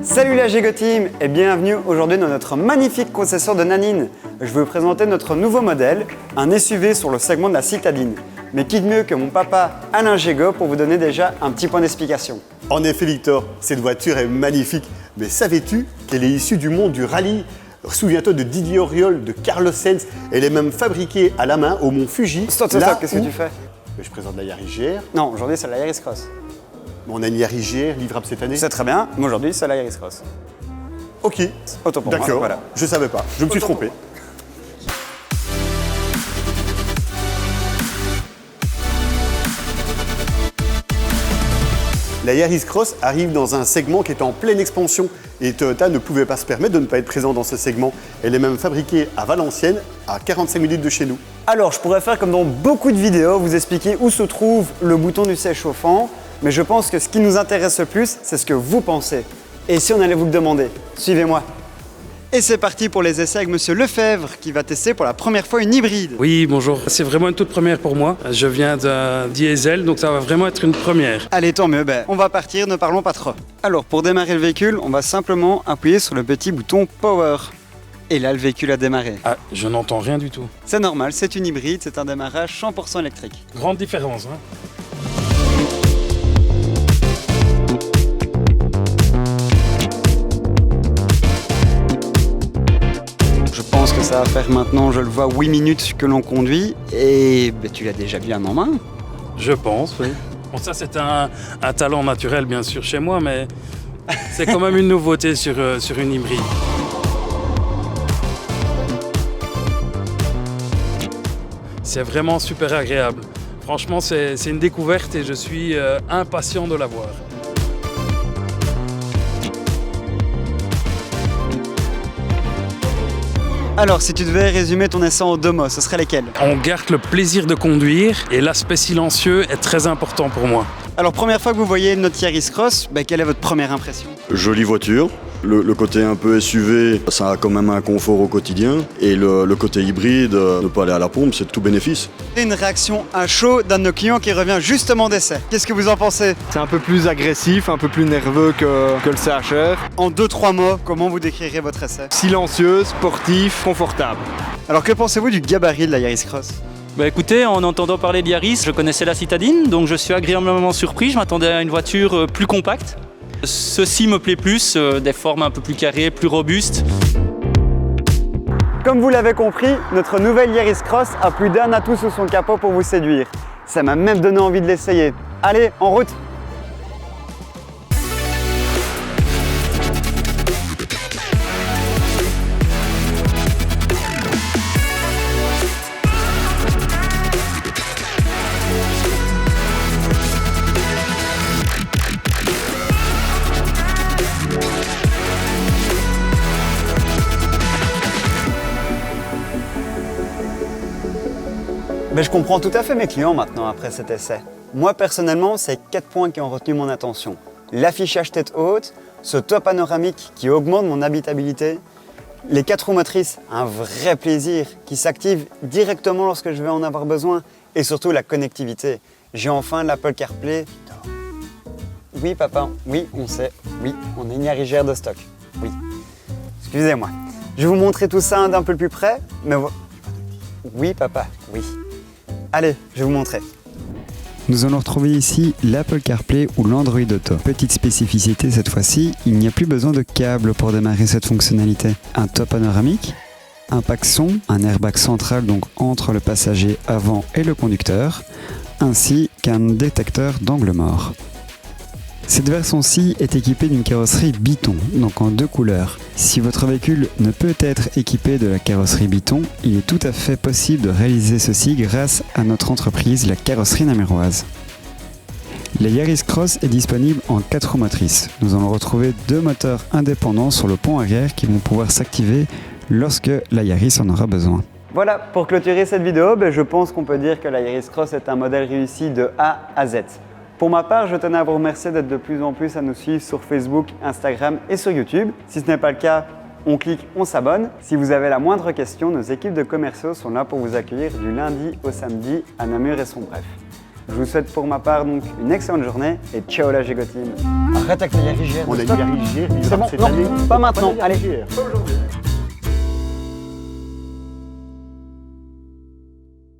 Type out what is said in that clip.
Salut la Gigo Team et bienvenue aujourd'hui dans notre magnifique concession de Nanine. Je vais vous présenter notre nouveau modèle, un SUV sur le segment de la citadine. Mais qui de mieux que mon papa Alain Gigo pour vous donner déjà un petit point d'explication. En effet Victor, cette voiture est magnifique. Mais savais-tu qu'elle est issue du monde du rallye? Souviens-toi de Didier Auriol, de Carlos Sainz. Elle est même fabriquée à la main au mont Fuji. Stop, qu'est-ce que tu fais? Je présente la Yaris GR. Non, aujourd'hui c'est la Yaris Cross. On a une Yaris GR livrable cette année. C'est très bien, mais aujourd'hui c'est la Yaris Cross. Ok, Auto pour moi, d'accord, voilà. Je savais pas, je me suis trompé. La Yaris Cross arrive dans un segment qui est en pleine expansion et Toyota ne pouvait pas se permettre de ne pas être présent dans ce segment. Elle est même fabriquée à Valenciennes, à 45 minutes de chez nous. Alors je pourrais faire comme dans beaucoup de vidéos, vous expliquer où se trouve le bouton du siège chauffant, mais je pense que ce qui nous intéresse le plus, c'est ce que vous pensez. Et si on allait vous le demander? Suivez-moi. Et c'est parti pour les essais avec Monsieur Lefebvre qui va tester pour la première fois une hybride. Oui, bonjour. C'est vraiment une toute première pour moi. Je viens d'un diesel, donc ça va vraiment être une première. Allez, tant mieux, on va partir, ne parlons pas trop. Alors, pour démarrer le véhicule, on va simplement appuyer sur le petit bouton Power. Et là, le véhicule a démarré. Ah, je n'entends rien du tout. C'est normal, c'est une hybride, c'est un démarrage 100% électrique. Grande différence, hein. Je pense que ça va faire maintenant, je le vois, 8 minutes que l'on conduit et tu l'as déjà bien en main. Je pense, oui. Bon, ça, c'est un talent naturel, bien sûr, chez moi, mais c'est quand même une nouveauté sur une hybride. C'est vraiment super agréable. Franchement, c'est une découverte et je suis impatient de la voir. Alors, si tu devais résumer ton essai en 2 mots, ce serait lesquels? On garde le plaisir de conduire et l'aspect silencieux est très important pour moi. Alors, première fois que vous voyez notre Yaris Cross, quelle est votre première impression? Jolie voiture, le côté un peu SUV, ça a quand même un confort au quotidien. Et le côté hybride, ne pas aller à la pompe, c'est tout bénéfice. Une réaction à chaud d'un de nos clients qui revient justement d'essai. Qu'est-ce que vous en pensez? C'est un peu plus agressif, un peu plus nerveux que le CHR. En 2-3 mots, comment vous décrirez votre essai? Silencieux, sportif, confortable. Alors, que pensez-vous du gabarit de la Yaris Cross? Écoutez, en entendant parler de Yaris, je connaissais la citadine, donc je suis agréablement surpris. Je m'attendais à une voiture plus compacte. Ceci me plaît plus, des formes un peu plus carrées, plus robustes. Comme vous l'avez compris, notre nouvelle Yaris Cross a plus d'un atout sous son capot pour vous séduire. Ça m'a même donné envie de l'essayer. Allez, en route! Je comprends tout à fait mes clients maintenant après cet essai. Moi personnellement, c'est 4 points qui ont retenu mon attention. L'affichage tête haute, ce toit panoramique qui augmente mon habitabilité, les 4 roues motrices, un vrai plaisir qui s'active directement lorsque je vais en avoir besoin et surtout la connectivité. J'ai enfin l'Apple CarPlay. Oui papa, oui on sait, oui on a une Yaris GR de stock, oui. Excusez-moi. Je vais vous montrer tout ça d'un peu plus près, mais oui papa, oui. Allez, je vais vous montrer. Nous allons retrouver ici l'Apple CarPlay ou l'Android Auto. Petite spécificité cette fois-ci, il n'y a plus besoin de câble pour démarrer cette fonctionnalité. Un toit panoramique, un pack son, un airbag central donc entre le passager avant et le conducteur, ainsi qu'un détecteur d'angle mort. Cette version-ci est équipée d'une carrosserie Biton, donc en 2 couleurs. Si votre véhicule ne peut être équipé de la carrosserie Biton, il est tout à fait possible de réaliser ceci grâce à notre entreprise, la Carrosserie Namuroise. La Yaris Cross est disponible en 4 roues motrices. Nous allons retrouver 2 moteurs indépendants sur le pont arrière qui vont pouvoir s'activer lorsque la Yaris en aura besoin. Voilà, pour clôturer cette vidéo, je pense qu'on peut dire que la Yaris Cross est un modèle réussi de A à Z. Pour ma part, je tenais à vous remercier d'être de plus en plus à nous suivre sur Facebook, Instagram et sur YouTube. Si ce n'est pas le cas, on clique, on s'abonne. Si vous avez la moindre question, nos équipes de commerciaux sont là pour vous accueillir du lundi au samedi à Namur et son bref. Je vous souhaite pour ma part donc une excellente journée et ciao la Gégotine. Arrête avec les Yarigères. On a une Yarigère, C'est bon, cette non, année. pas maintenant, Pas allez. Yarigère. Pas aujourd'hui.